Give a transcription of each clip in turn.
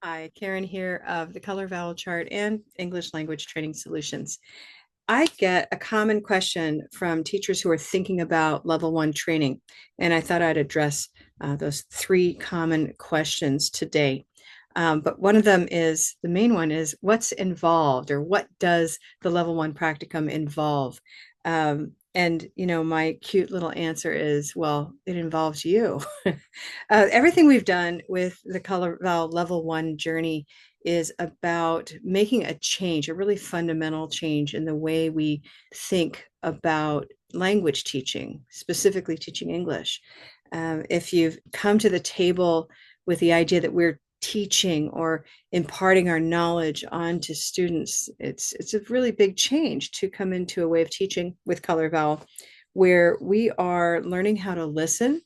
Hi, Karen here of the Color Vowel Chart and English Language Training Solutions. I get a common question from teachers who are thinking about level one training, and I thought I'd address those three common questions today. But one of them is the main one is what's involved or what does the level one practicum involve? And my cute little answer is, well, it involves you. Everything we've done with the Color Vowel level one journey is about making a change, a really fundamental change in the way we think about language teaching, specifically teaching English. If you've come to the table with the idea that we're teaching or imparting our knowledge onto students, it's a really big change to come into a way of teaching with Color Vowel, where we are learning how to listen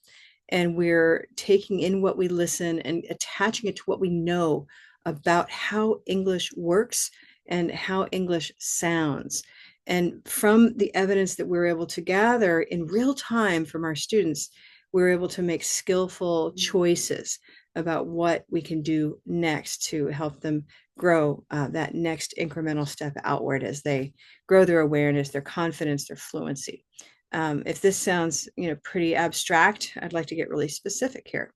and we're taking in what we listen and attaching it to what we know about how English works and how English sounds. And from the evidence that we're able to gather in real time from our students, we're able to make skillful choices about what we can do next to help them grow that next incremental step outward as they grow their awareness, their confidence, their fluency. If this sounds, pretty abstract, I'd like to get really specific here.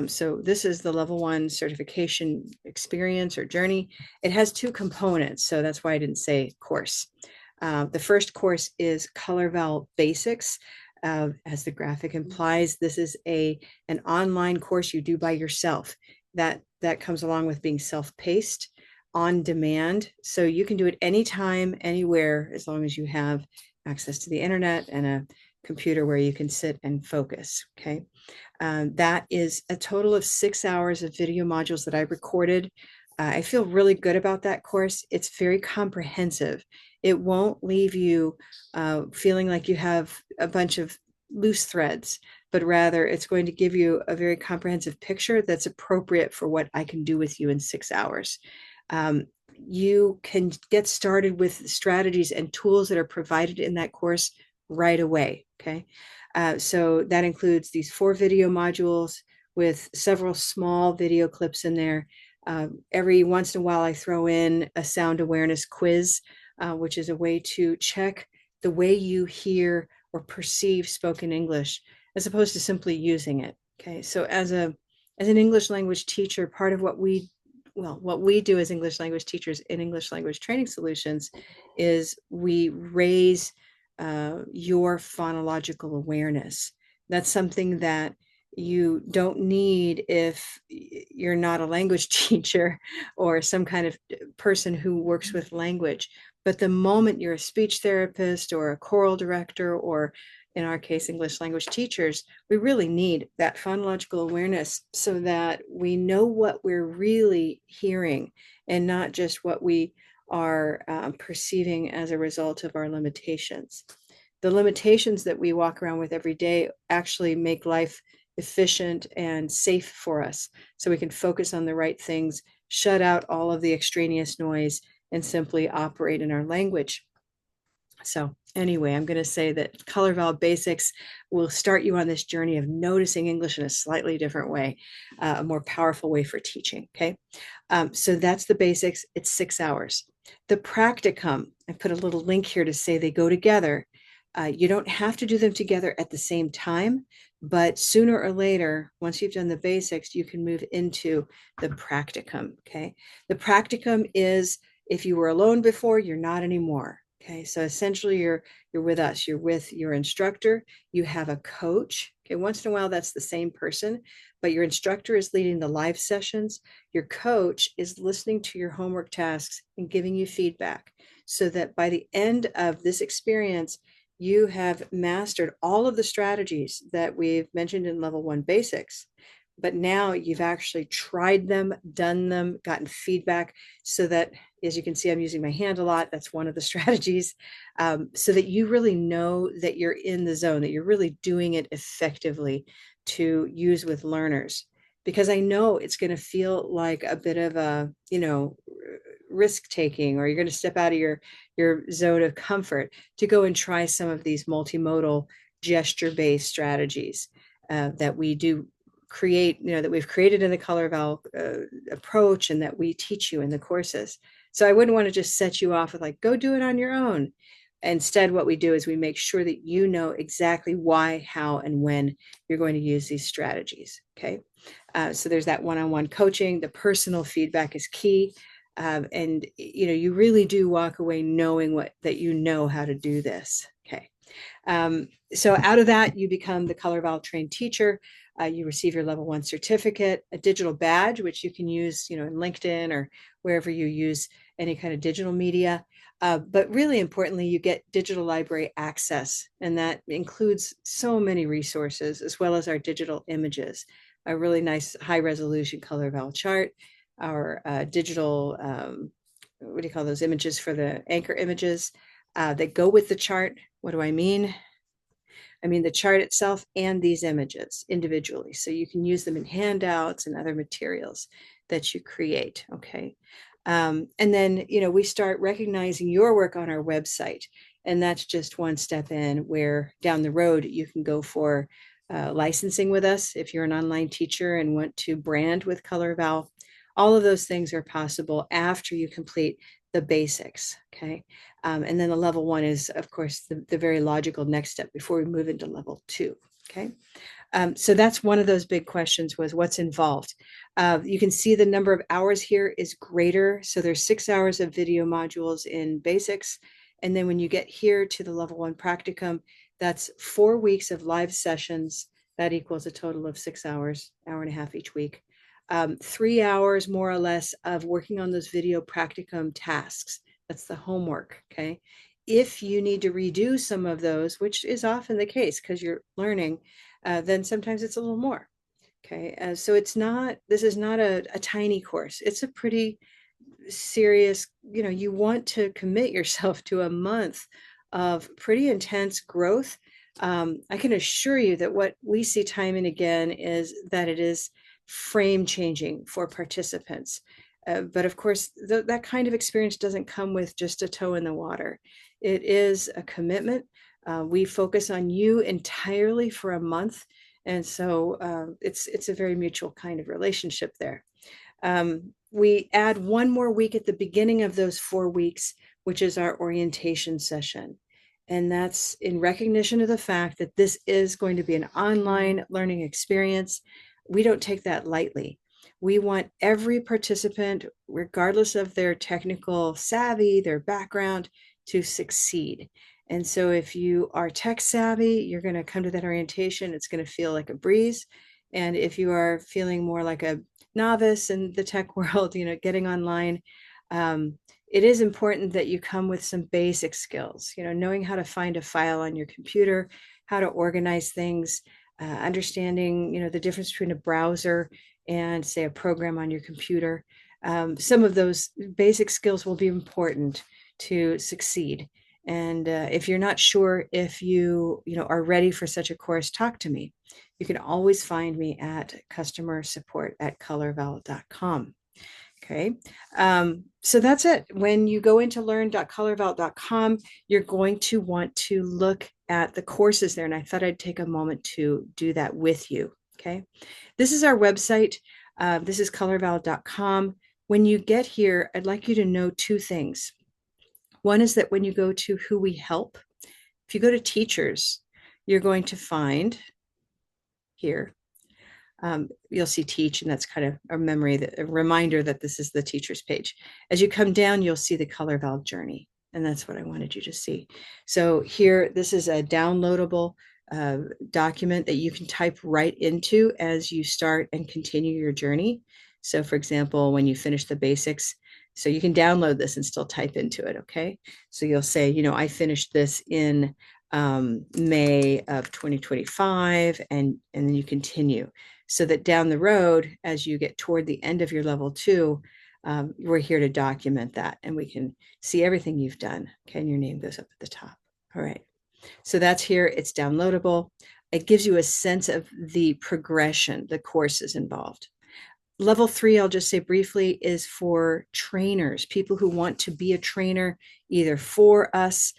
So this is the level one certification experience or journey. It has two components, so that's why I didn't say course. The first course is Color Vowel Basics. As the graphic implies, this is an online course you do by yourself. That comes along with being self-paced, on demand, so you can do it anytime, anywhere, as long as you have access to the internet and a computer where you can sit and focus. Okay. That is a total of 6 hours of video modules that I recorded. I feel really good about that course. It's very comprehensive. It won't leave you feeling like you have a bunch of loose threads, but rather it's going to give you a very comprehensive picture that's appropriate for what I can do with you in 6 hours. You can get started with strategies and tools that are provided in that course right away. Okay. So that includes these 4 video modules with several small video clips in there. Every once in a while, I throw in a sound awareness quiz, which is a way to check the way you hear or perceive spoken English, as opposed to simply using it. Okay. So as an English language teacher, part of what we do as English language teachers in English language training solutions is we raise your phonological awareness. That's something that you don't need if you're not a language teacher or some kind of person who works with language. But the moment you're a speech therapist or a choral director, or in our case, English language teachers, we really need that phonological awareness so that we know what we're really hearing and not just what we are perceiving as a result of our limitations. The limitations that we walk around with every day actually make life efficient and safe for us, so we can focus on the right things, shut out all of the extraneous noise, and simply operate in our language. So anyway, I'm going to say that Color Vowel Basics will start you on this journey of noticing English in a slightly different way, a more powerful way for teaching. Okay. So that's the basics. It's 6 hours. The practicum, I put a little link here to say they go together. You don't have to do them together at the same time, but sooner or later, once you've done the basics, you can move into the practicum. Okay. The practicum is, if you were alone before, you're not anymore. Okay, so essentially you're with us, you're with your instructor, you have a coach. Okay, once in a while that's the same person, but your instructor is leading the live sessions. Your coach is listening to your homework tasks and giving you feedback, so that by the end of this experience, you have mastered all of the strategies that we've mentioned in level one basics. But now you've actually tried them, done them, gotten feedback, so that, as you can see, I'm using my hand a lot. That's one of the strategies, so that you really know that you're in the zone, that you're really doing it effectively to use with learners. Because I know it's going to feel like a bit of a, risk taking, or you're going to step out of your zone of comfort to go and try some of these multimodal gesture based strategies that we do create, that we've created in the Color Vowel approach and that we teach you in the courses. So I wouldn't want to just set you off with like, go do it on your own. Instead, what we do is we make sure that you know exactly why, how, and when you're going to use these strategies. Okay. So there's that one-on-one coaching. The personal feedback is key. And you really do walk away knowing that you know how to do this. Okay. So out of that, you become the Color Vowel trained teacher. You receive your level 1 certificate, a digital badge, which you can use, in LinkedIn or wherever you use any kind of digital media. But really importantly, you get digital library access, and that includes so many resources, as well as our digital images, a really nice high resolution Color Vowel chart, our digital, what do you call those images for the anchor images that go with the chart. What do I mean? I mean the chart itself and these images individually. So you can use them in handouts and other materials that you create. Okay. And then, we start recognizing your work on our website. And that's just one step in where down the road you can go for licensing with us if you're an online teacher and want to brand with Color Vowel. All of those things are possible after you complete the basics. Okay. And then the level 1 is, of course, the very logical next step before we move into level 2. Okay. So that's one of those big questions was what's involved. You can see the number of hours here is greater. So there's 6 hours of video modules in basics. And then when you get here to the level 1 practicum, that's 4 weeks of live sessions. That equals a total of 6 hours, hour and a half each week. 3 hours more or less of working on those video practicum tasks. That's the homework. Okay. If you need to redo some of those, which is often the case because you're learning, then sometimes it's a little more. Okay. So this is not a tiny course. It's a pretty serious, you want to commit yourself to a month of pretty intense growth. I can assure you that what we see time and again is that it is frame changing for participants. But of course, that kind of experience doesn't come with just a toe in the water. It is a commitment. We focus on you entirely for a month. And so it's a very mutual kind of relationship there. We add one more week at the beginning of those 4 weeks, which is our orientation session. And that's in recognition of the fact that this is going to be an online learning experience. We don't take that lightly. We want every participant, regardless of their technical savvy, their background, to succeed. And so if you are tech savvy, you're going to come to that orientation. It's going to feel like a breeze. And if you are feeling more like a novice in the tech world, getting online, it is important that you come with some basic skills, knowing how to find a file on your computer, how to organize things, understanding, the difference between a browser and say a program on your computer. Some of those basic skills will be important to succeed. And if you're not sure if you are ready for such a course, talk to me. You can always find me at customer support at colorvowel.com. Okay. So that's it. When you go into learn.colorvowel.com, you're going to want to look at the courses there. And I thought I'd take a moment to do that with you. Okay. This is our website. This is colorvowel.com. When you get here, I'd like you to know 2 things. One is that when you go to who we help, if you go to teachers, you're going to find here, you'll see teach, and that's kind of a reminder that this is the teachers page. As you come down, you'll see the Color Vowel journey, and that's what I wanted you to see. So here, this is a downloadable document that you can type right into as you start and continue your journey. So for example, when you finish the basics, so you can download this and still type into it. Okay. So you'll say, I finished this in May of 2025, and then you continue so that down the road, as you get toward the end of your level 2, we're here to document that and we can see everything you've done. Okay. And your name goes up at the top. All right. So that's here. It's downloadable. It gives you a sense of the progression, the courses involved. Level 3, I'll just say briefly, is for trainers, people who want to be a trainer either for us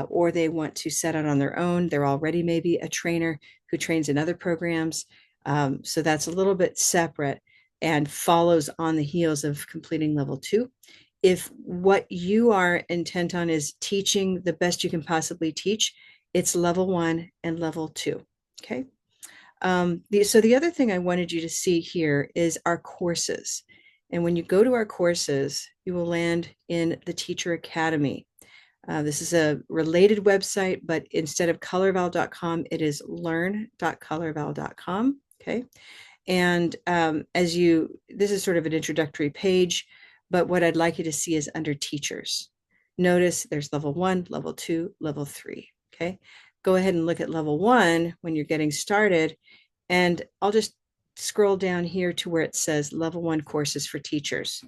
or they want to set out on their own. They're already maybe a trainer who trains in other programs. So that's a little bit separate and follows on the heels of completing level 2. If what you are intent on is teaching the best you can possibly teach, it's level 1 and level 2. Okay. So the other thing I wanted you to see here is our courses. And when you go to our courses, you will land in the Teacher Academy. This is a related website, but instead of colorvowel.com, it is learn.colorvowel.com. Okay. And this is sort of an introductory page, but what I'd like you to see is under teachers. Notice there's level 1, level 2, level 3. Okay. Go ahead and look at level 1 when you're getting started. And I'll just scroll down here to where it says level 1 courses for teachers.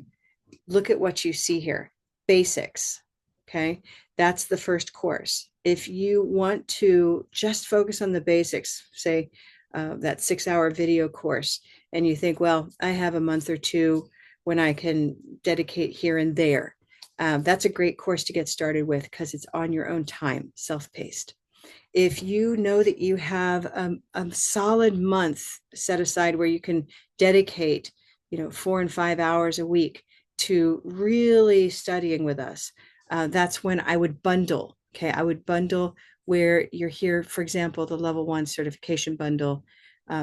Look at what you see here. Basics. Okay. That's the first course. If you want to just focus on the basics, say that 6-hour video course, and you think, well, I have a month or two when I can dedicate here and there. That's a great course to get started with because it's on your own time, self-paced. If you know that you have a solid month set aside where you can dedicate, 4 and 5 hours a week to really studying with us, that's when I would bundle. Okay, I would bundle where you're here, for example, the level 1 certification bundle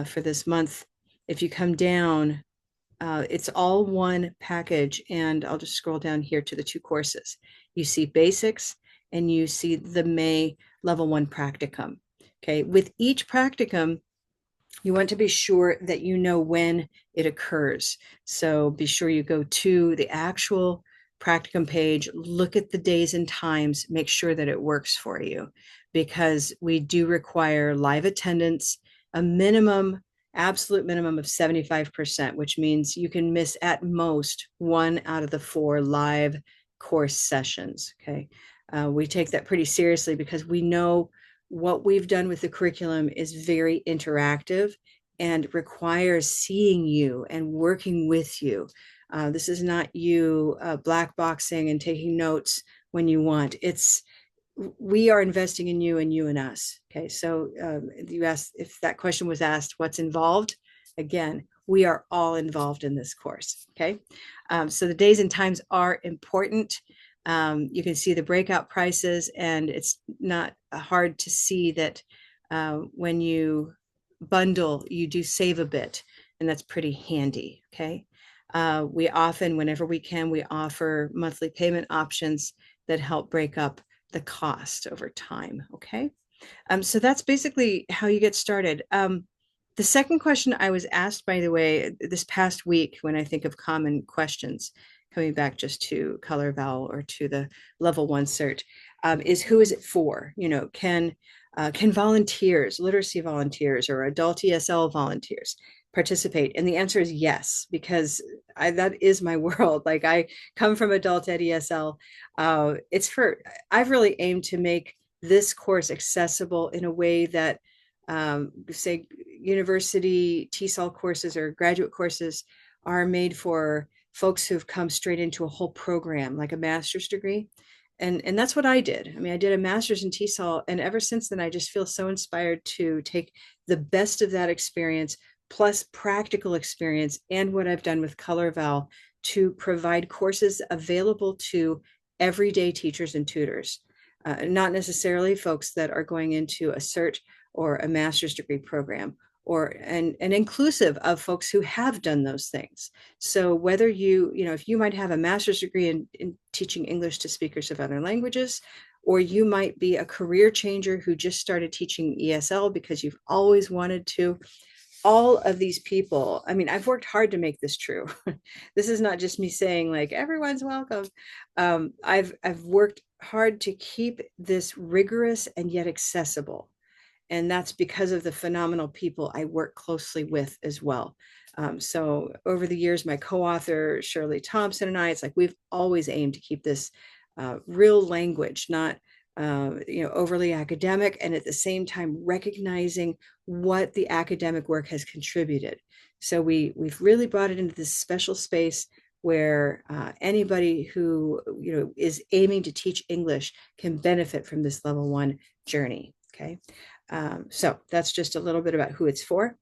for this month. If you come down, it's all one package, and I'll just scroll down here to the 2 courses. You see basics and you see the May level 1 practicum. Okay, with each practicum, you want to be sure that you know when it occurs. So be sure you go to the actual practicum page, look at the days and times, make sure that it works for you, because we do require live attendance, a absolute minimum of 75%, which means you can miss at most 1 out of the 4 live course sessions. Okay. We take that pretty seriously because we know what we've done with the curriculum is very interactive and requires seeing you and working with you. This is not you black boxing and taking notes when you want. We are investing in you and you and us. Okay, so you asked if that question was asked, what's involved? Again, we are all involved in this course. Okay, so the days and times are important. You can see the breakout prices, and it's not hard to see that when you bundle, you do save a bit, and that's pretty handy. Okay. We often, whenever we can, we offer monthly payment options that help break up the cost over time. Okay. So that's basically how you get started. The second question I was asked, by the way, this past week, when I think of common questions, coming back just to Color Vowel or to the level 1 cert, is who is it for? Can volunteers, literacy volunteers or adult ESL volunteers participate? And the answer is yes, because that is my world. Like, I come from adult ed ESL. I've really aimed to make this course accessible in a way that, say, university TESOL courses or graduate courses are made for folks who've come straight into a whole program, like a master's degree. And that's what I did. I mean, I did a master's in TESOL, and ever since then, I just feel so inspired to take the best of that experience, plus practical experience, and what I've done with Color Vowel to provide courses available to everyday teachers and tutors, not necessarily folks that are going into a cert or a master's degree program, and inclusive of folks who have done those things. So whether if you might have a master's degree in teaching English to speakers of other languages, or you might be a career changer who just started teaching ESL because you've always wanted to, all of these people, I mean, I've worked hard to make this true. This is not just me saying like everyone's welcome. I've worked hard to keep this rigorous and yet accessible. And that's because of the phenomenal people I work closely with as well. So over the years, my co-author, Shirley Thompson, and I, it's like we've always aimed to keep this real language, not overly academic, and at the same time recognizing what the academic work has contributed. So we've really brought it into this special space where anybody who is aiming to teach English can benefit from this level 1 journey. Okay. So that's just a little bit about who it's for.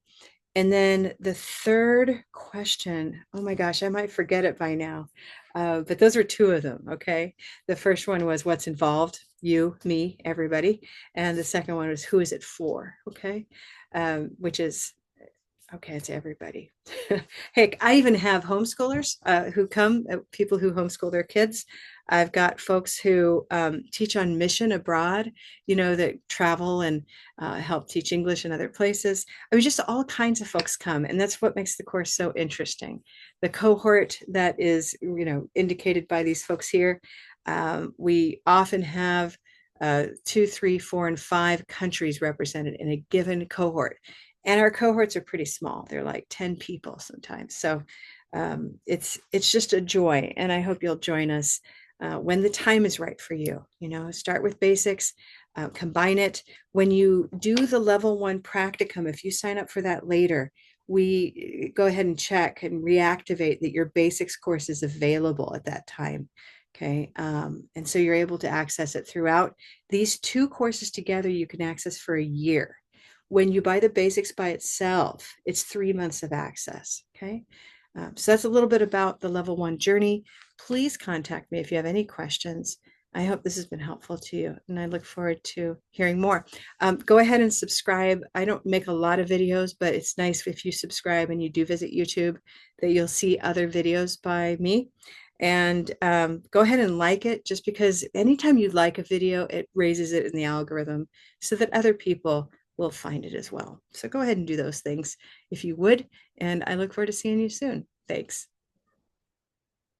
And then the third question, oh my gosh, I might forget it by now. But those are two of them. Okay. The first one was what's involved, you, me, everybody. And the second one was who is it for? Okay. Which is okay, it's everybody. Heck, I even have homeschoolers who come, people who homeschool their kids. I've got folks who teach on mission abroad, that travel and help teach English in other places. I mean, just all kinds of folks come, and that's what makes the course so interesting. The cohort that is, indicated by these folks here, we often have 2, 3, 4, and 5 countries represented in a given cohort. And our cohorts are pretty small. They're like 10 people sometimes. So it's just a joy. And I hope you'll join us when the time is right for you. Start with basics, combine it. When you do the level 1 practicum, if you sign up for that later, we go ahead and check and reactivate that your basics course is available at that time. Okay. And so you're able to access it throughout. These two courses together, you can access for a year. When you buy the basics by itself, it's 3 months of access. Okay. So that's a little bit about the level 1 journey. Please contact me if you have any questions. I hope this has been helpful to you, and I look forward to hearing more. Go ahead and subscribe. I don't make a lot of videos, but it's nice if you subscribe and you do visit YouTube that you'll see other videos by me. And go ahead and like it, just because anytime you like a video, it raises it in the algorithm so that other people will find it as well. So go ahead and do those things if you would. And I look forward to seeing you soon. Thanks.